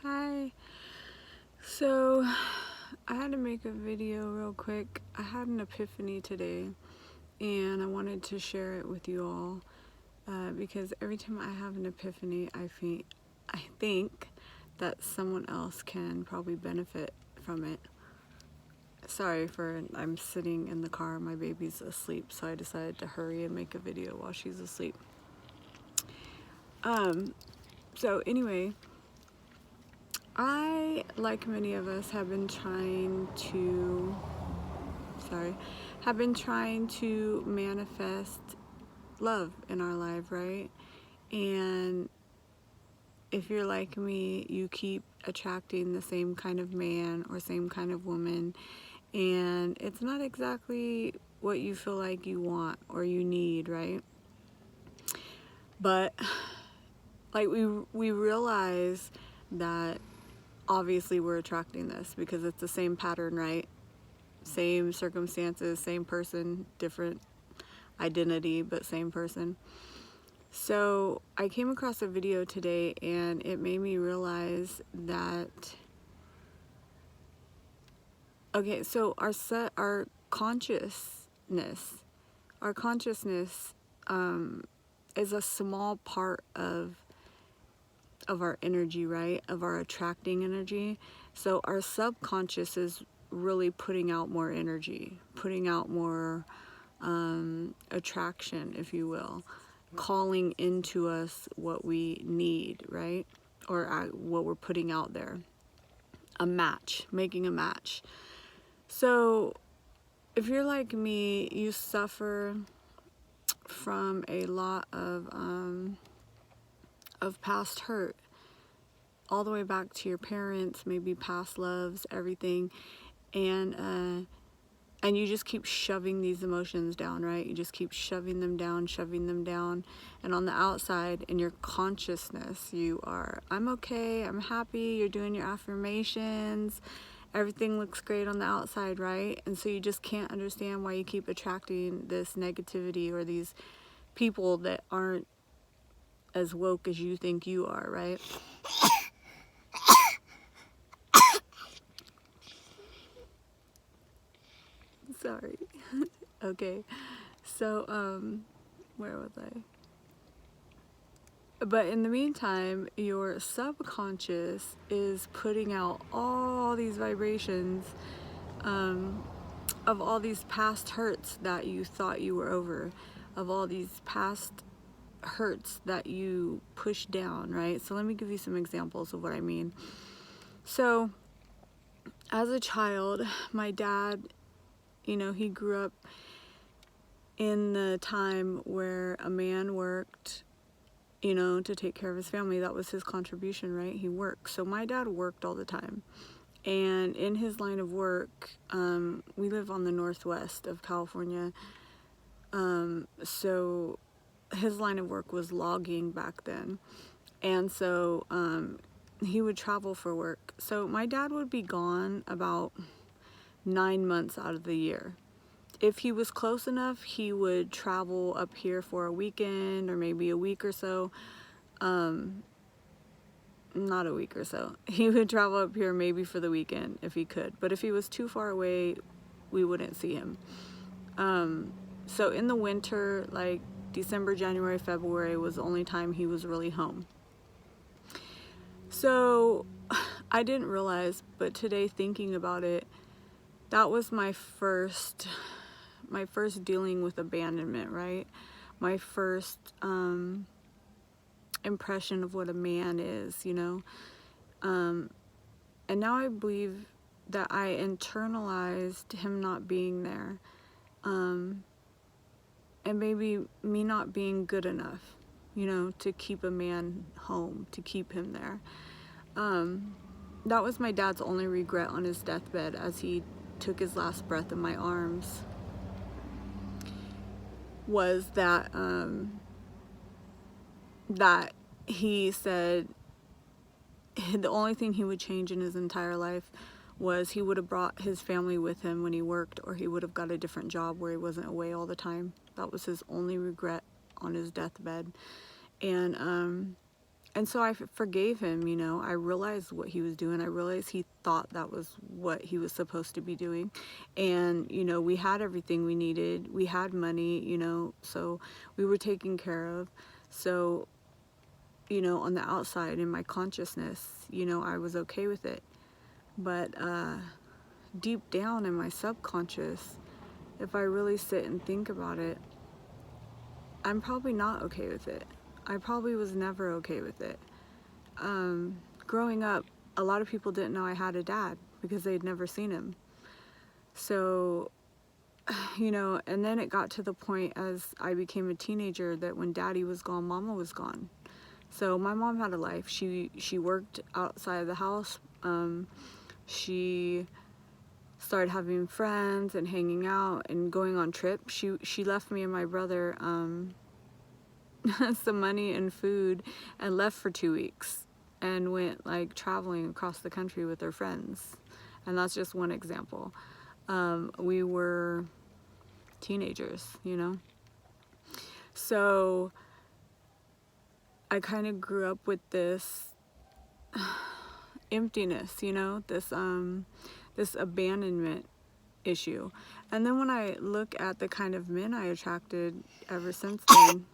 Hi. So, I had to make a video real quick. I had an epiphany today and I wanted to share it with you all because every time I have an epiphany, I think that someone else can probably benefit from it. I'm sitting in the car, my baby's asleep, so I decided to hurry and make a video while she's asleep. So anyway, I, like many of us, have been trying to manifest love in our life, right? And if you're like me, you keep attracting the same kind of man or same kind of woman, and it's not exactly what you feel like you want or you need, right? But like we realize that obviously we're attracting this because it's the same pattern, right? Same circumstances, same person, different identity, but same person. So I came across a video today and it made me realize that, okay, so our consciousness, our consciousness is a small part of our energy, right? Of our attracting energy. So our subconscious is really putting out more energy, putting out more attraction, if you will, calling into us what we need, right? Or what we're putting out there. A match, making a match. So if you're like me, you suffer from a lot of past hurt, all the way back to your parents, maybe past loves, everything, and you just keep shoving these emotions down, right? You just keep shoving them down, and on the outside, in your consciousness, you are, I'm okay, I'm happy, you're doing your affirmations, everything looks great on the outside, right? And so you just can't understand why you keep attracting this negativity or these people that aren't as woke as you think you are, right? Sorry. Okay. So, where was I? But in the meantime, your subconscious is putting out all these vibrations of all these past hurts that you thought you were over, of all these past hurts that you pushed down, right? So let me give you some examples of what I mean. So, as a child, my dad, he grew up in the time where a man worked, to take care of his family. That was his contribution, right? He worked. So my dad worked all the time. And in his line of work, we live on the northwest of California. So his line of work was logging back then. And so he would travel for work. So my dad would be gone about 9 months out of the year. If he was close enough, he would travel up here for a weekend or maybe a week or so. Not a week or so. He would travel up here maybe for the weekend if he could. But if he was too far away, we wouldn't see him. So in the winter, like December, January, February was the only time he was really home. So I didn't realize, but today thinking about it, that was my first dealing with abandonment, right? My first impression of what a man is, and now I believe that I internalized him not being there, and maybe me not being good enough, to keep a man home, to keep him there. That was my dad's only regret on his deathbed as he took his last breath in my arms, was that that he said the only thing he would change in his entire life was he would have brought his family with him when he worked, or he would have got a different job where he wasn't away all the time. That was his only regret on his deathbed. And And so I forgave him, you know. I realized what he was doing. I realized he thought that was what he was supposed to be doing. And, you know, we had everything we needed. We had money, you know, so we were taken care of. So, you know, on the outside, in my consciousness, you know, I was okay with it. But deep down in my subconscious, if I really sit and think about it, I'm probably not okay with it. I probably was never okay with it. Growing up, a lot of people didn't know I had a dad because they'd never seen him. So, you know, and then it got to the point as I became a teenager that when daddy was gone, mama was gone. So my mom had a life. She worked outside of the house. She started having friends and hanging out and going on trips. She left me and my brother some money and food and left for 2 weeks and went like traveling across the country with her friends. And that's just one example. We were teenagers, you know. So I kind of grew up with this emptiness, you know, this abandonment issue. And then when I look at the kind of men I attracted ever since then,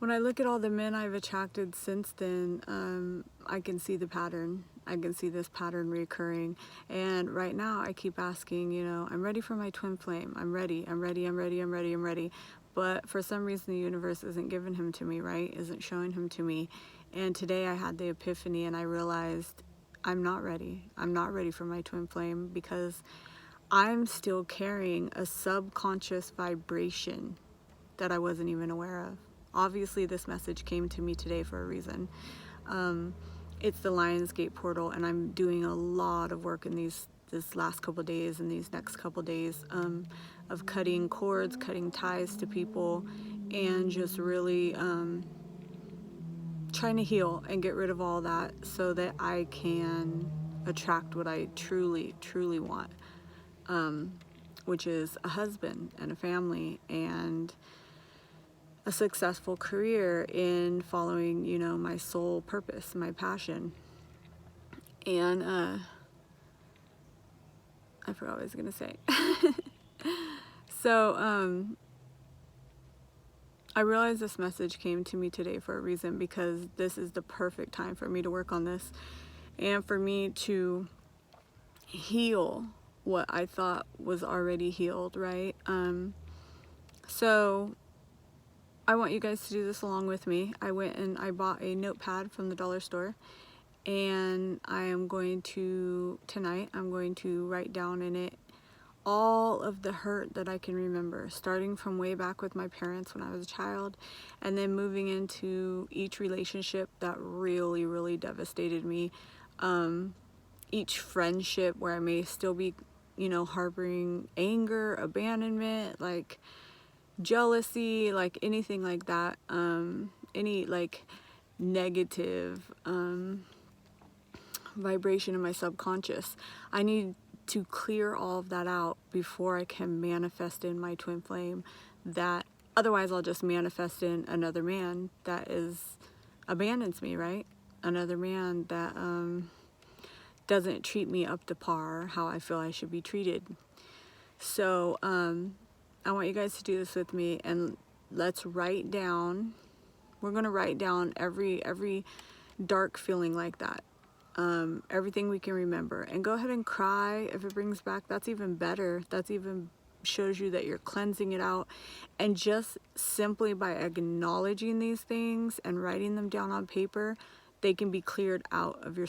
when I look at all the men I've attracted since then, I can see the pattern. I can see this pattern recurring. And right now I keep asking, you know, I'm ready for my twin flame. I'm ready. But for some reason the universe isn't giving him to me, right? Isn't showing him to me. And today I had the epiphany and I realized I'm not ready. I'm not ready for my twin flame because I'm still carrying a subconscious vibration that I wasn't even aware of. Obviously, this message came to me today for a reason. It's the Lionsgate portal, and I'm doing a lot of work in this last couple of days and these next couple of days of cutting cords, cutting ties to people, and just really trying to heal and get rid of all that so that I can attract what I truly, truly want, which is a husband and a family and a successful career in following, you know, my soul purpose, my passion. And I forgot what I was gonna say. So I realized this message came to me today for a reason because this is the perfect time for me to work on this and for me to heal what I thought was already healed, right? So I want you guys to do this along with me. I went and I bought a notepad from the dollar store, and I am going to, tonight, I'm going to write down in it all of the hurt that I can remember, starting from way back with my parents when I was a child, and then moving into each relationship that really, really devastated me. Each friendship where I may still be, you know, harboring anger, abandonment, like jealousy, like anything like that, any like negative vibration in my subconscious. I need to clear all of that out before I can manifest in my twin flame. That otherwise I'll just manifest in another man that abandons me, right? Another man that doesn't treat me up to par how I feel I should be treated. So I want you guys to do this with me, and let's write down. We're going to write down every dark feeling like that. Everything we can remember, and go ahead and cry if it brings back. That's even better. That's even shows you that you're cleansing it out. And just simply by acknowledging these things and writing them down on paper, they can be cleared out of your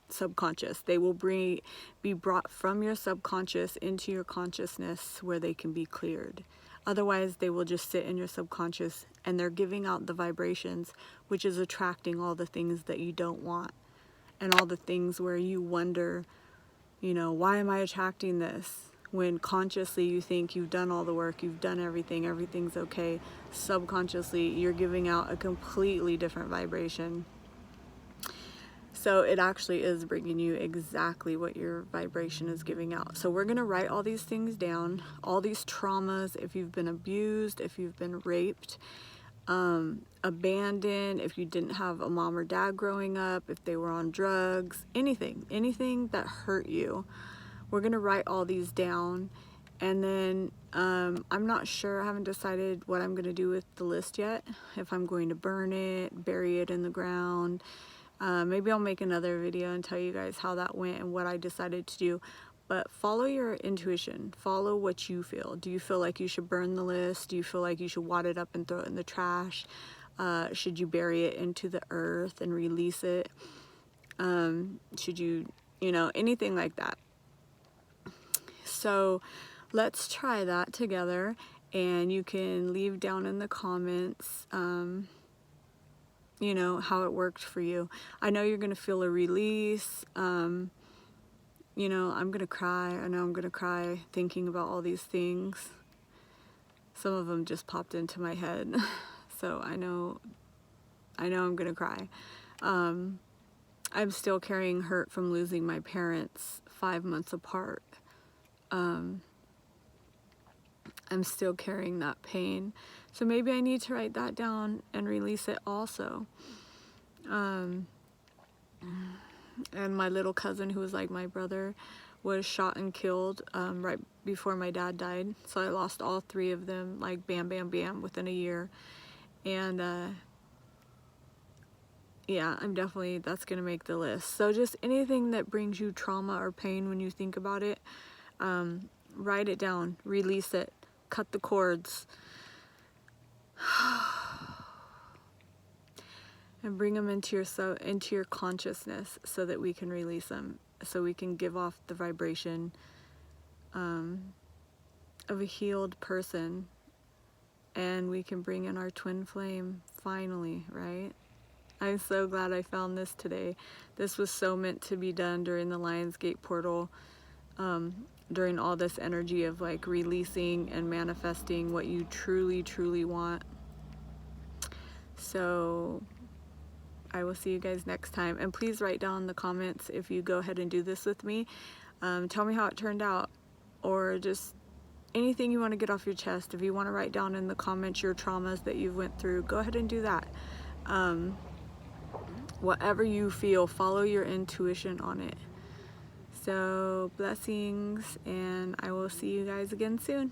subconscious. They will be brought from your subconscious into your consciousness where they can be cleared. Otherwise, they will just sit in your subconscious, and they're giving out the vibrations, which is attracting all the things that you don't want, and all the things where you wonder, you know, why am I attracting this? When consciously you think you've done all the work, you've done everything, everything's okay. Subconsciously, you're giving out a completely different vibration. So it actually is bringing you exactly what your vibration is giving out. So we're going to write all these things down, all these traumas, if you've been abused, if you've been raped, abandoned, if you didn't have a mom or dad growing up, if they were on drugs, anything that hurt you. We're gonna write all these down, and then I'm not sure, I haven't decided what I'm gonna do with the list yet, if I'm going to burn it, bury it in the ground. Maybe I'll make another video and tell you guys how that went and what I decided to do. But follow your intuition, follow what you feel. Do you feel like you should burn the list? Do you feel like you should wad it up and throw it in the trash? Should you bury it into the earth and release it? Should you, anything like that. So let's try that together, and you can leave down in the comments, how it worked for you. I know you're gonna feel a release. I'm gonna cry. I know I'm gonna cry thinking about all these things. Some of them just popped into my head. So I know I'm gonna cry. I'm still carrying hurt from losing my parents 5 months apart. I'm still carrying that pain. So maybe I need to write that down and release it also. And my little cousin, who was like my brother, was shot and killed right before my dad died. So I lost all 3 of them, like bam, bam, bam, within a year. And yeah, that's gonna make the list. So just anything that brings you trauma or pain when you think about it, write it down, release it, cut the cords, and bring them into your consciousness, so that we can release them, so we can give off the vibration of a healed person, and we can bring in our twin flame finally, right? I'm so glad I found this today. This was so meant to be done during the Lionsgate portal, during all this energy of like releasing and manifesting what you truly, truly want. So I will see you guys next time, and please write down in the comments if you go ahead and do this with me. Tell me how it turned out, or just anything you want to get off your chest. If you want to write down in the comments your traumas that you've went through, go ahead and do that. Whatever you feel, follow your intuition on it. So blessings, and I will see you guys again soon.